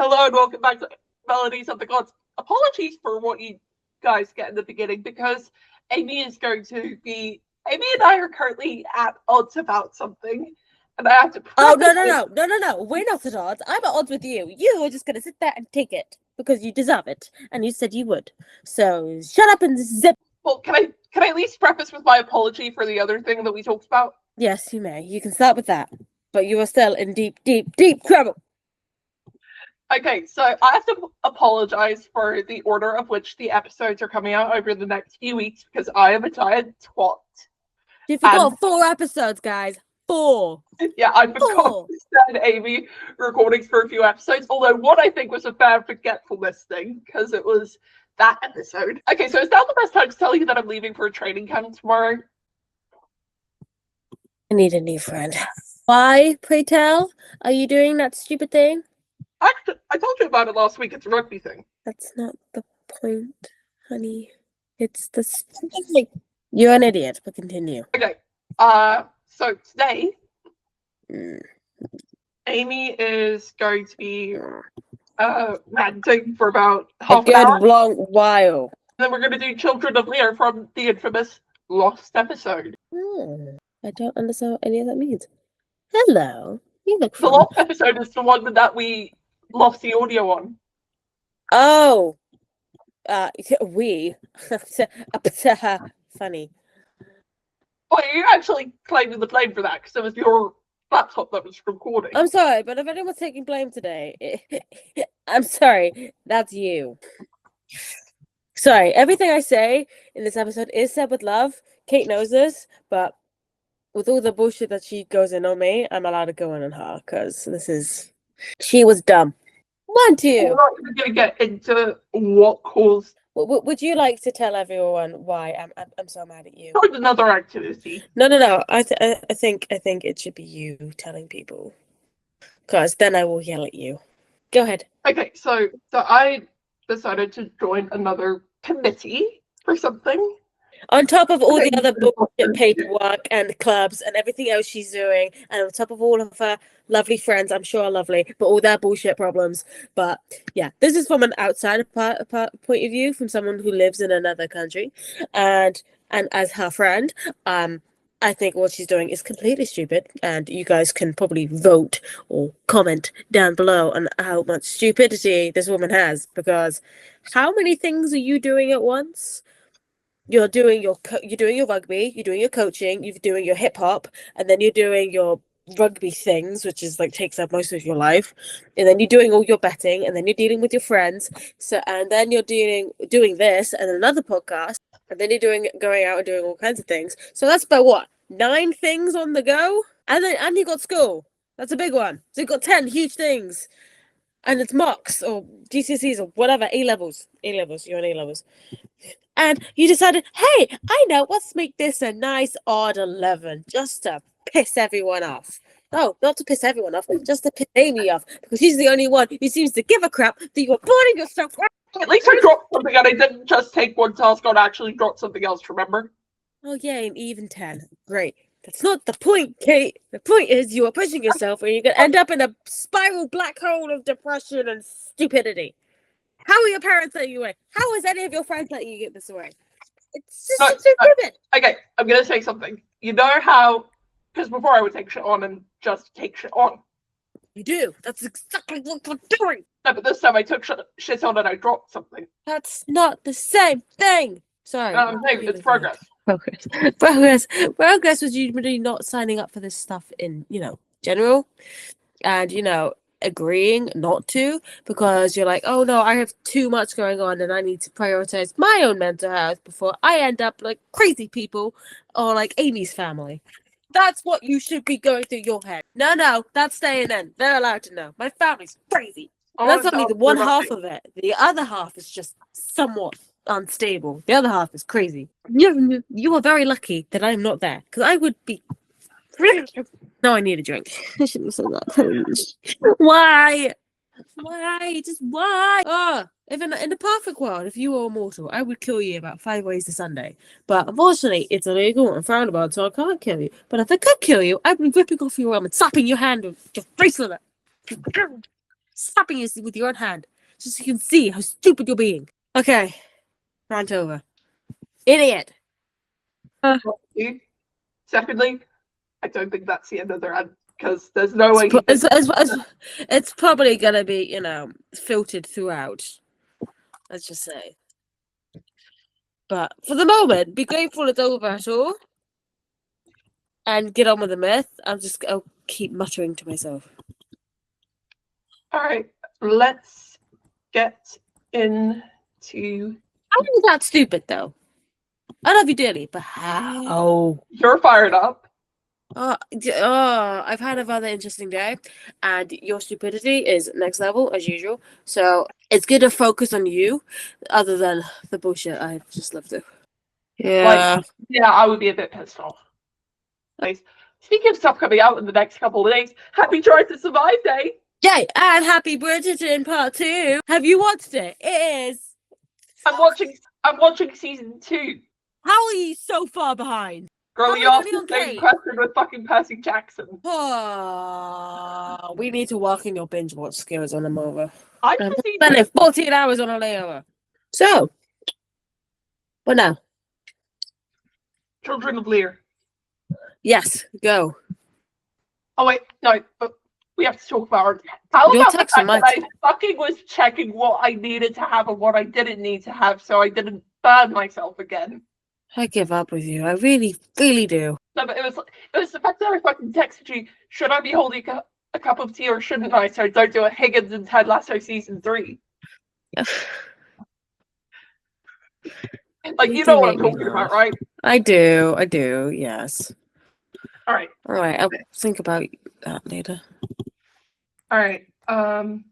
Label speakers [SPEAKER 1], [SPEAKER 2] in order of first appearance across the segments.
[SPEAKER 1] Hello and welcome back to Melodies of the Gods. Apologies for what you guys get in the beginning because Amy and I are currently at odds about something and I have to
[SPEAKER 2] Oh, no. We're not at odds. I'm at odds with you. You are just going to sit there and take it because you deserve it. And you said you would. So shut up and zip.
[SPEAKER 1] Well, can I at least preface with my apology for the other thing that we talked about?
[SPEAKER 2] Yes, you may. You can start with that. But you are still in deep, deep, deep trouble.
[SPEAKER 1] Okay, so I have to apologize for the order of which the episodes are coming out over the next few weeks because I am a giant twat.
[SPEAKER 2] You forgot 4 episodes, guys. 4.
[SPEAKER 1] Yeah, I forgot to send Amy recordings for a few episodes, although what I think was a fair forgetfulness thing because it was that episode. Okay, so is now the best time to tell you that I'm leaving for a training camp tomorrow?
[SPEAKER 2] I need a new friend. Why, pray tell, are you doing that stupid thing?
[SPEAKER 1] Actually, I told you about it last week. It's a rugby thing.
[SPEAKER 2] That's not the point, honey. It's the thing. You're an idiot, but continue.
[SPEAKER 1] Okay. So today, Amy is going to be ranting for about half an hour.
[SPEAKER 2] A good long while.
[SPEAKER 1] And then we're going to do Children of Lear from the infamous Lost episode.
[SPEAKER 2] I don't understand what any of that means. Hello. You look
[SPEAKER 1] fun. The Lost episode is the one that we lost the audio on.
[SPEAKER 2] Oh. Funny.
[SPEAKER 1] Well, you're actually claiming the blame for that because it was your laptop that was recording.
[SPEAKER 2] I'm sorry, but if anyone's taking blame today, I'm sorry. That's you. Sorry, everything I say in this episode is said with love. Kate knows this, but with all the bullshit that she goes in on me, I'm allowed to go in on her because she was dumb. One, two.
[SPEAKER 1] We're not going to get into what caused.
[SPEAKER 2] Would you like to tell everyone why I'm so mad at you?
[SPEAKER 1] Or another activity.
[SPEAKER 2] No. I think it should be you telling people, because then I will yell at you. Go ahead.
[SPEAKER 1] Okay, so I decided to join another committee for something.
[SPEAKER 2] On top of all the other bullshit paperwork and clubs and everything else she's doing, and on top of all of her lovely friends, I'm sure are lovely, but all their bullshit problems. But yeah, this is from an outsider point of view, from someone who lives in another country, and as her friend, I think what she's doing is completely stupid, and you guys can probably vote or comment down below on how much stupidity this woman has, because how many things are you doing at once? You're doing your rugby, you're doing your coaching, you're doing your hip hop, and then you're doing your rugby things, which is like takes up most of your life, and then you're doing all your betting, and then you're dealing with your friends. And then you're doing this and another podcast, and then you're going out and doing all kinds of things. So that's about what, 9 things on the go, and you got school. That's a big one. So you've got 10 huge things, and it's mocks or GCSEs or whatever, A levels. You're on A levels. And you decided, hey, I know, let's make this a nice odd 11 just to piss everyone off. No, not to piss everyone off, just to piss Amy off, because she's the only one who seems to give a crap that you are burning yourself.
[SPEAKER 1] At least I dropped something and I didn't just take one task on, actually dropped something else, remember?
[SPEAKER 2] Oh, yeah, an even 10. Great. That's not the point, Kate. The point is you are pushing yourself and you're going to end up in a spiral black hole of depression and stupidity. How are your parents letting you away? How is any of your friends letting you get this away? It's just stupid.
[SPEAKER 1] Okay, I'm going to say something. You know how, because before I would take shit on and just take shit on.
[SPEAKER 2] You do. That's exactly what you're doing.
[SPEAKER 1] No, but this time I took shit on and I dropped something.
[SPEAKER 2] That's not the same thing. Sorry.
[SPEAKER 1] It's progress.
[SPEAKER 2] Progress was usually not signing up for this stuff in, general. And, agreeing not to, because you're like, oh no, I have too much going on and I need to prioritize my own mental health before I end up like crazy people or like Amy's family. That's what you should be going through your head. No, that's staying in. They're allowed to know. My family's crazy. That's only the one half of it. The other half is just somewhat unstable. The other half is crazy. You are very lucky that I'm not there, because I would be. No, I need a drink. I shouldn't have said that. Why? Just why? Oh, if in the perfect world, if you were immortal, I would kill you about 5 ways to Sunday. But unfortunately, it's illegal and frowned upon, so I can't kill you. But if I could kill you, I'd be ripping off your arm and slapping your hand with your bracelet. slapping you with your own hand, just so you can see how stupid you're being. Okay, rant over. Idiot.
[SPEAKER 1] Secondly, I don't think that's the end of the rant because there's no way.
[SPEAKER 2] It's probably gonna be, filtered throughout. Let's just say. But for the moment, be grateful it's over at all, and get on with the myth. I'll keep muttering to myself.
[SPEAKER 1] All right, let's get into.
[SPEAKER 2] How is that stupid though? I love you dearly, but how?
[SPEAKER 1] You're fired up.
[SPEAKER 2] I've had a rather interesting day, and your stupidity is next level as usual. So it's good to focus on you, other than the bullshit I've just lived through. Yeah,
[SPEAKER 1] I would be a bit pissed off. Nice. Speaking of stuff coming out in the next couple of days, happy Try to Survive Day!
[SPEAKER 2] Yay! And happy Bridgerton Part 2. Have you watched it? It is.
[SPEAKER 1] I'm watching season 2.
[SPEAKER 2] How are you so far behind?
[SPEAKER 1] Girl, you asked the same question with fucking Percy Jackson.
[SPEAKER 2] Oh, we need to work in your binge watch skills on them over.
[SPEAKER 1] I'm
[SPEAKER 2] spending 14 hours on a layover. So, what now?
[SPEAKER 1] Children of Lear.
[SPEAKER 2] Yes, go.
[SPEAKER 1] Oh wait, no, but we have to talk about how
[SPEAKER 2] Your
[SPEAKER 1] about the
[SPEAKER 2] text
[SPEAKER 1] fact
[SPEAKER 2] might-
[SPEAKER 1] that I fucking was checking what I needed to have and what I didn't need to have so I didn't burn myself again.
[SPEAKER 2] I give up with you. I really, really do.
[SPEAKER 1] No, but it was the fact that I fucking texted you, should I be holding a cup of tea or shouldn't I, so I don't do a Higgins and Ted Lasso season 3. Like, you know what I'm talking about, right?
[SPEAKER 2] I do, yes.
[SPEAKER 1] Alright,
[SPEAKER 2] I'll think about that later.
[SPEAKER 1] Alright, during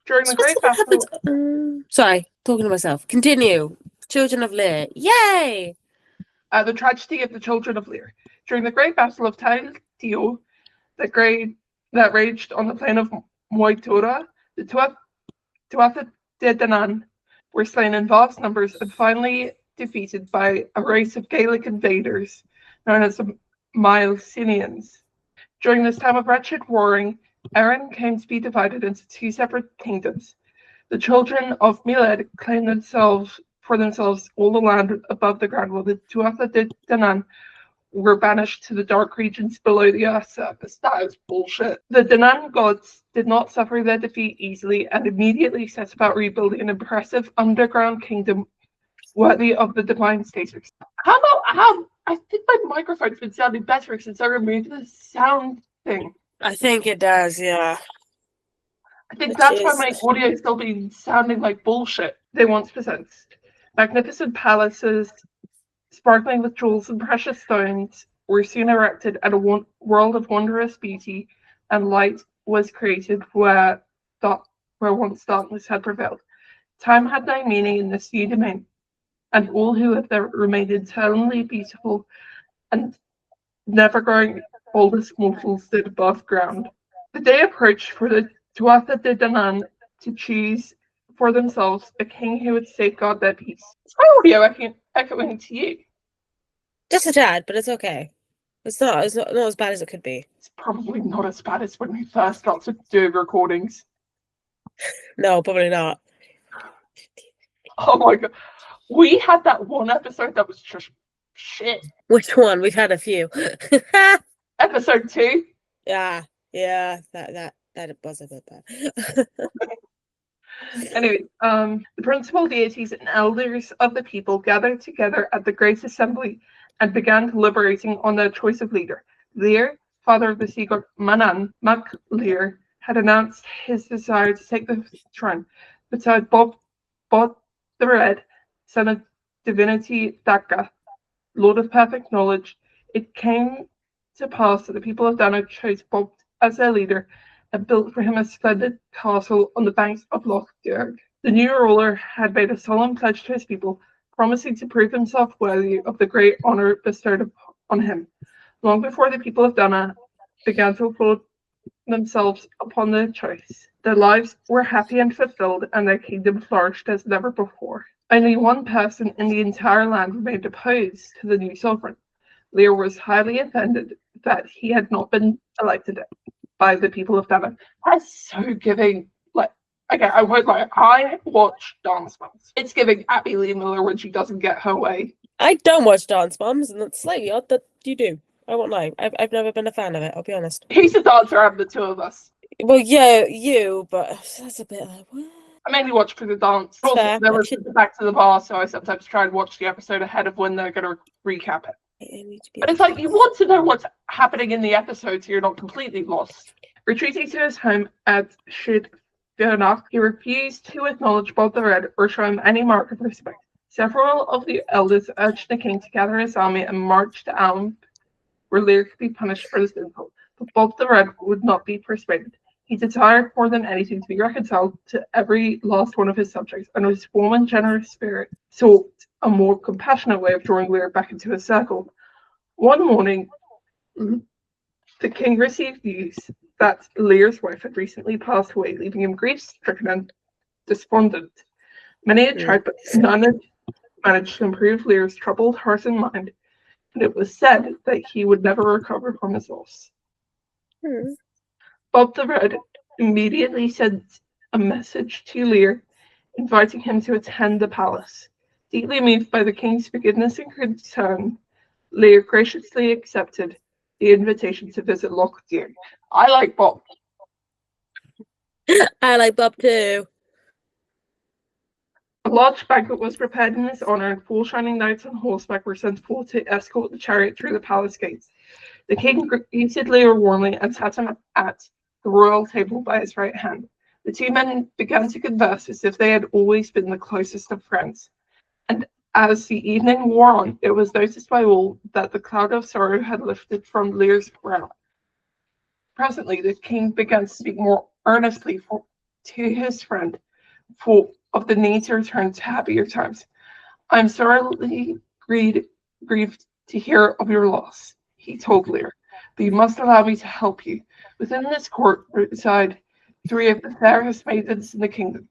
[SPEAKER 1] the Great Battle...
[SPEAKER 2] Sorry, talking to myself. Continue. Children of Lear. Yay!
[SPEAKER 1] The tragedy of the Children of Lear. During the Great Battle of Tail that raged on the plain of Moitura, the Tuatha De Danann were slain in vast numbers and finally defeated by a race of Gaelic invaders known as the Mycenaeans. During this time of wretched warring, Erin came to be divided into 2 separate kingdoms. The children of Miled claimed for themselves all the land above the ground, while the Tuatha De Danann were banished to the dark regions below the Earth's surface. That is bullshit. The Danann gods did not suffer their defeat easily and immediately set about rebuilding an impressive underground kingdom worthy of the divine status. How I think my microphone's been sounding better since I removed the sound thing.
[SPEAKER 2] I think it does, yeah.
[SPEAKER 1] I think that's why my audio is still been sounding like bullshit. They once possessed magnificent palaces, sparkling with jewels and precious stones, were soon erected, and a world of wondrous beauty and light was created where once darkness had prevailed. Time had no meaning in this new domain, and all who lived there remained eternally beautiful and never growing old as mortals did above ground. The day approached for the Tuatha De Danann to choose for themselves a king who would safeguard their peace. Is my audio echoing to you?
[SPEAKER 2] Just a tad, but it's okay. It's not as bad as it could be.
[SPEAKER 1] It's probably not as bad as when we first started doing recordings.
[SPEAKER 2] No, probably not.
[SPEAKER 1] Oh my god. We had that one episode that was just shit.
[SPEAKER 2] Which one? We've had a few.
[SPEAKER 1] Episode 2.
[SPEAKER 2] Yeah, that was a bit bad.
[SPEAKER 1] Anyway, the principal deities and elders of the people gathered together at the Great Assembly and began deliberating on their choice of leader. Lear, father of the sea god Manan, Mac Lear, had announced his desire to take the throne. Beside Bob the Red, son of divinity Dagda, lord of perfect knowledge, it came to pass that the people of Dano chose Bob as their leader and built for him a splendid castle on the banks of Loch Derg. The new ruler had made a solemn pledge to his people, promising to prove himself worthy of the great honor bestowed on him. Long before the people of Dana began to applaud themselves upon their choice, their lives were happy and fulfilled, and their kingdom flourished as never before. Only one person in the entire land remained opposed to the new sovereign. Lear was highly offended that he had not been elected by the people of Devon. That's so giving, like, Okay, I won't lie. I watch Dance Moms. It's giving Abby Lee Miller when she doesn't get her way.
[SPEAKER 2] I don't watch Dance Moms, and it's slightly odd that you do. I won't lie. I've never been a fan of it, I'll be honest.
[SPEAKER 1] He's the dancer out of the two of us.
[SPEAKER 2] Well, yeah, you, but that's a bit like, what?
[SPEAKER 1] I mainly watch for the dance. Also,
[SPEAKER 2] Fair.
[SPEAKER 1] there was Back to the Bar, so I sometimes try and watch the episode ahead of when they're going to recap it. But it's like, you want to know what's happening in the episode so you're not completely lost. Retreating to his home at Shidfionach, he refused to acknowledge Bob the Red or show him any mark of respect. Several of the elders urged the king to gather his army and march to Alm, where Lear could be punished for his insult. But Bob the Red would not be persuaded. He desired more than anything to be reconciled to every last one of his subjects, and his warm and generous spirit sought a more compassionate way of drawing Lear back into his circle. One morning, the king received news that Lear's wife had recently passed away, leaving him grief-stricken and despondent. Many had tried, but none had managed to improve Lear's troubled heart and mind, and it was said that he would never recover from his loss. Bob the Red immediately sent a message to Lear, inviting him to attend the palace. Deeply moved by the king's forgiveness and concern, Lear graciously accepted the invitation to visit Loch Deir. I like Bob.
[SPEAKER 2] I like Bob too.
[SPEAKER 1] A large banquet was prepared in his honor, and 4 shining knights on horseback were sent forth to escort the chariot through the palace gates. The king greeted Lear warmly and sat him at the royal table by his right hand. The two men began to converse as if they had always been the closest of friends. And as the evening wore on, it was noticed by all that the cloud of sorrow had lifted from Lear's brow. Presently, the king began to speak more earnestly to his friend of the need to return to happier times. "I am sorely grieved to hear of your loss," he told Lear, "but you must allow me to help you. Within this court reside 3 of the fairest maidens in the kingdom.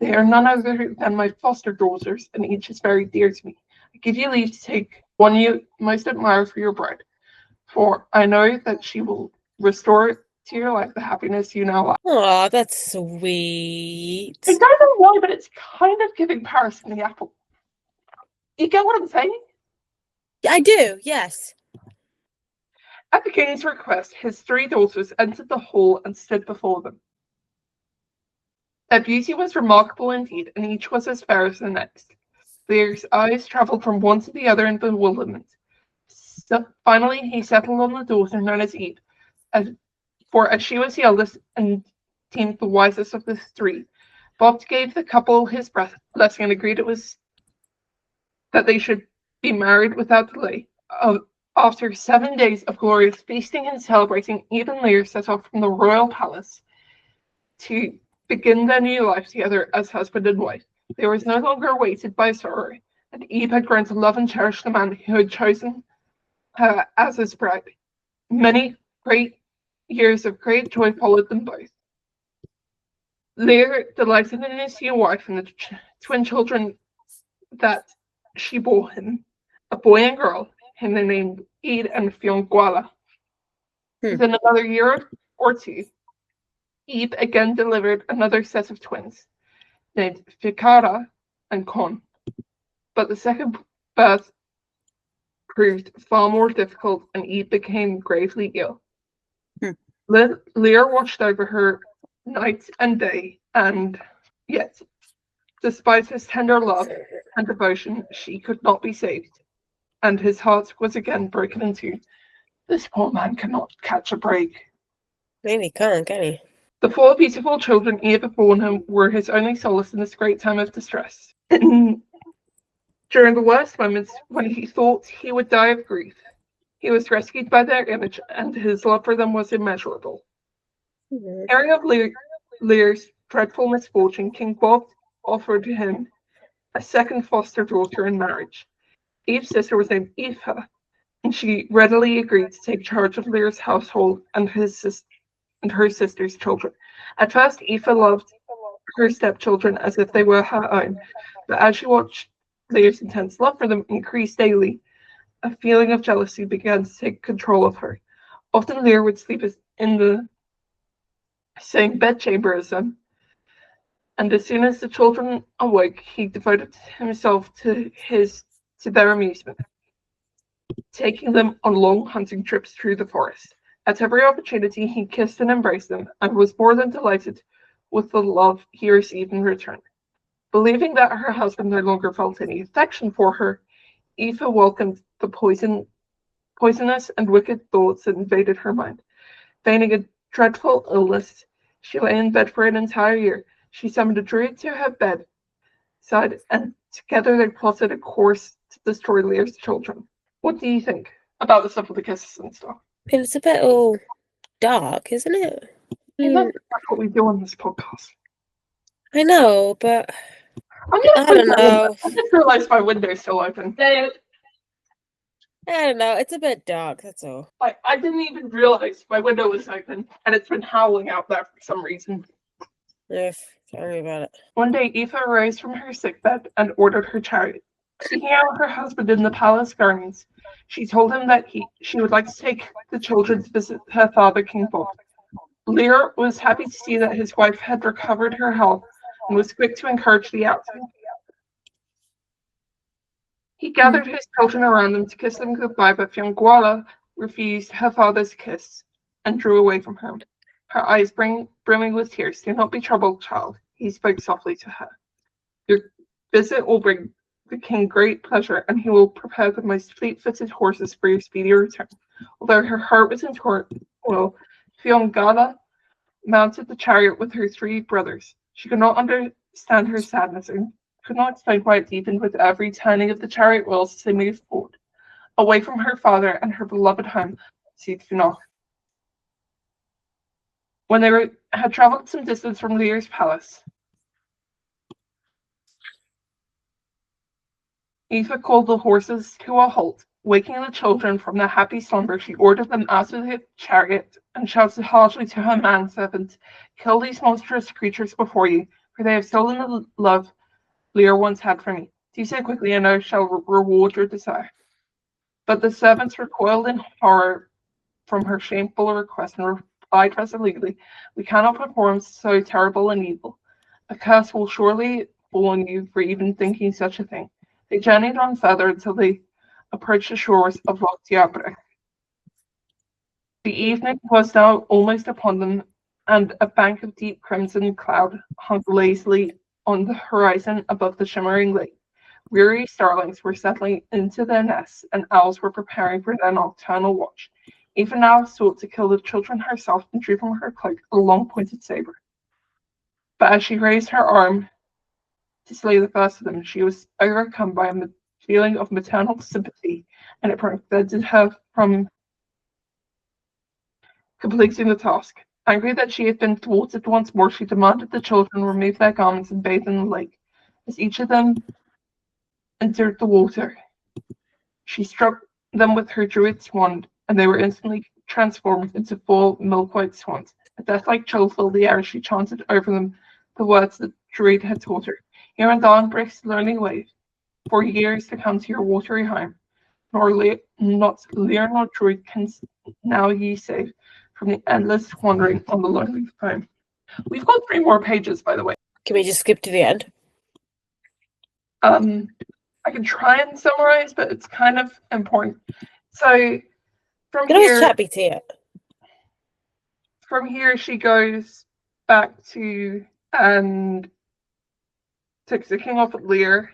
[SPEAKER 1] They are none other than my foster daughters, and each is very dear to me. I give you leave to take one you most admire for your bride, for I know that she will restore to your life the happiness you now lack."
[SPEAKER 2] Oh, that's sweet.
[SPEAKER 1] I don't know why, but it's kind of giving Paris and the apple. You get what I'm saying?
[SPEAKER 2] I do, yes.
[SPEAKER 1] At the king's request, his 3 daughters entered the hall and stood before them. Their beauty was remarkable indeed, and each was as fair as the next. Lear's eyes travelled from one to the other in bewilderment. So finally, he settled on the daughter known as Eve, for as she was the eldest and deemed the wisest of the 3. Bob gave the couple his blessing and agreed that they should be married without delay. After 7 days of glorious feasting and celebrating, Eve and Lear set off from the royal palace to begin their new life together as husband and wife. They were no longer weighted by sorrow, and Eve had grown to love and cherish the man who had chosen her as his bride. Many great years of great joy followed them both. Lear delighted in his new wife and the twin children that she bore him, a boy and girl, whom they named Eid and Fionguala. Within another year or 2, Eve again delivered another set of twins, named Fikara and Kon. But the second birth proved far more difficult, and Eve became gravely ill. Lear watched over her night and day, and yet, despite his tender love and devotion, she could not be saved, and his heart was again broken in 2. This poor man cannot catch a break.
[SPEAKER 2] Maybe he can't, can he?
[SPEAKER 1] The 4 beautiful children Eve had borne him were his only solace in this great time of distress. During the worst moments, when he thought he would die of grief, he was rescued by their image, and his love for them was immeasurable. Hearing of Lear's dreadful misfortune, King Bob offered him a second foster daughter in marriage. Eve's sister was named Aoife, and she readily agreed to take charge of Lear's household and her sister's children. At first, Aoife loved her stepchildren as if they were her own, but as she watched Lear's intense love for them increase daily, a feeling of jealousy began to take control of her. Often Lear would sleep in the same bedchamber as them, and as soon as the children awoke, he devoted himself to their amusement, taking them on long hunting trips through the forest. At every opportunity, he kissed and embraced them, and was more than delighted with the love he received in return. Believing that her husband no longer felt any affection for her, Aoife welcomed the poisonous and wicked thoughts that invaded her mind. Feigning a dreadful illness, she lay in bed for an entire year. She summoned a druid to her bedside, and together they plotted a course to destroy Lear's children. What do you think about the stuff with the kisses and stuff?
[SPEAKER 2] It's a bit all dark, isn't it?
[SPEAKER 1] That's what we do on this podcast.
[SPEAKER 2] I know, but
[SPEAKER 1] I
[SPEAKER 2] don't know.
[SPEAKER 1] I just realised my window's still open.
[SPEAKER 2] I don't know. It's a bit dark, that's all.
[SPEAKER 1] I didn't even realise my window was open, and it's been howling out there for some reason.
[SPEAKER 2] Yes, sorry about it.
[SPEAKER 1] One day, Aoife arose from her sickbed and ordered her chariot. Seeking out her husband in the palace gardens, she told him that she would like to take the children to visit her father, King Bob. Lear was happy to see that his wife had recovered her health and was quick to encourage the outing. He gathered his children around them to kiss them goodbye, but Fionnuala refused her father's kiss and drew away from her. Her eyes brimming with tears. "Do not be troubled, child," he spoke softly to her. "Your visit will bring the king great pleasure, and he will prepare the most fleet-footed horses for your speedy return." Although her heart was in turmoil, Fionnuala mounted the chariot with her 3 brothers. She could not understand her sadness and could not explain why it deepened with every turning of the chariot wheels as they moved forward, away from her father and her beloved home, Syd-Fionn. When they had travelled some distance from Lear's palace, Aoife called the horses to a halt. Waking the children from their happy slumber, she ordered them out of the chariot and shouted harshly to her manservant, "Kill these monstrous creatures before you, for they have stolen the love Lear once had for me. Do so quickly, and I shall reward your desire." But the servants recoiled in horror from her shameful request and replied resolutely, "We cannot perform so terrible an evil. A curse will surely fall on you for even thinking such a thing." They journeyed on further until they approached the shores of Loch Diabre. The evening was now almost upon them, and a bank of deep crimson cloud hung lazily on the horizon above the shimmering lake. Weary starlings were settling into their nests, and owls were preparing for their nocturnal watch. Aoife now sought to kill the children herself and drew from her cloak a long-pointed saber. But as she raised her arm to slay the first of them, she was overcome by a feeling of maternal sympathy, and it prevented her from completing the task. Angry that she had been thwarted once more, she demanded the children remove their garments and bathe in the lake. As each of them entered the water, she struck them with her druid's wand, and they were instantly transformed into 4 milk-white swans. A death-like chill filled the air as she chanted over them the words the druid had taught her. "Here and dawn breaks the lonely wave, for years to come to your watery home. Not Lear nor druid can now ye save from the endless wandering on the lonely foam." We've got 3 more pages, by the way.
[SPEAKER 2] Can we just skip to the end?
[SPEAKER 1] I can try and summarize, but it's kind of important. So from
[SPEAKER 2] Can
[SPEAKER 1] here,
[SPEAKER 2] I chat BT it?
[SPEAKER 1] From here, she goes back to and takes the king off at Lear,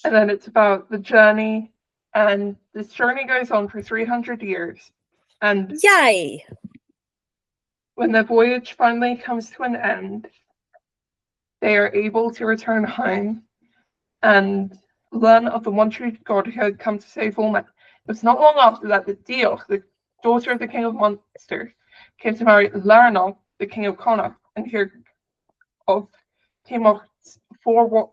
[SPEAKER 1] and then it's about the journey, and this journey goes on for 300 years. And
[SPEAKER 2] yay!
[SPEAKER 1] When the voyage finally comes to an end, they are able to return home and learn of the one true God who had come to save all men. It was not long after that Diolch, the daughter of the king of Munster, came to marry Larnog, the king of Connacht, and here came off 4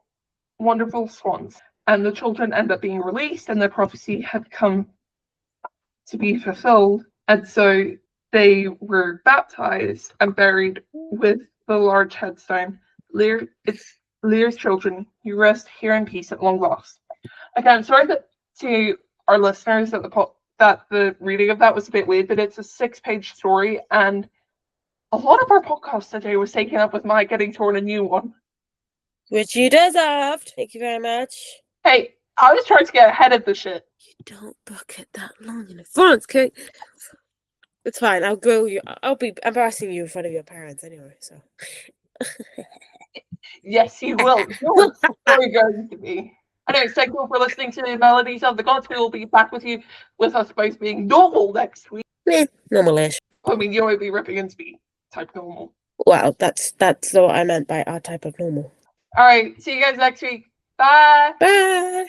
[SPEAKER 1] wonderful swans. And the children end up being released, and their prophecy had come to be fulfilled. And so they were baptized and buried with the large headstone. It's Lear's children, you rest here in peace at long last. Again, sorry to our listeners that the reading of that was a bit weird, but it's a 6-page story, and A lot of our podcast today was taken up with my getting torn a new one.
[SPEAKER 2] Which you deserved. Thank you very much.
[SPEAKER 1] Hey, I was trying to get ahead of the shit.
[SPEAKER 2] You don't book it that long in advance, okay? It's fine. I'll grill you. I'll be embarrassing you in front of your parents anyway, so.
[SPEAKER 1] Yes, you will. You're very going to be. Anyway, thank you all for listening to Melodies of the Gods. We will be back with you with us both being normal next week.
[SPEAKER 2] Normal-ish.
[SPEAKER 1] I mean, you won't be ripping and speed type normal.
[SPEAKER 2] Well, that's what I meant by our type of normal.
[SPEAKER 1] All right, see you guys next week. Bye.
[SPEAKER 2] Bye.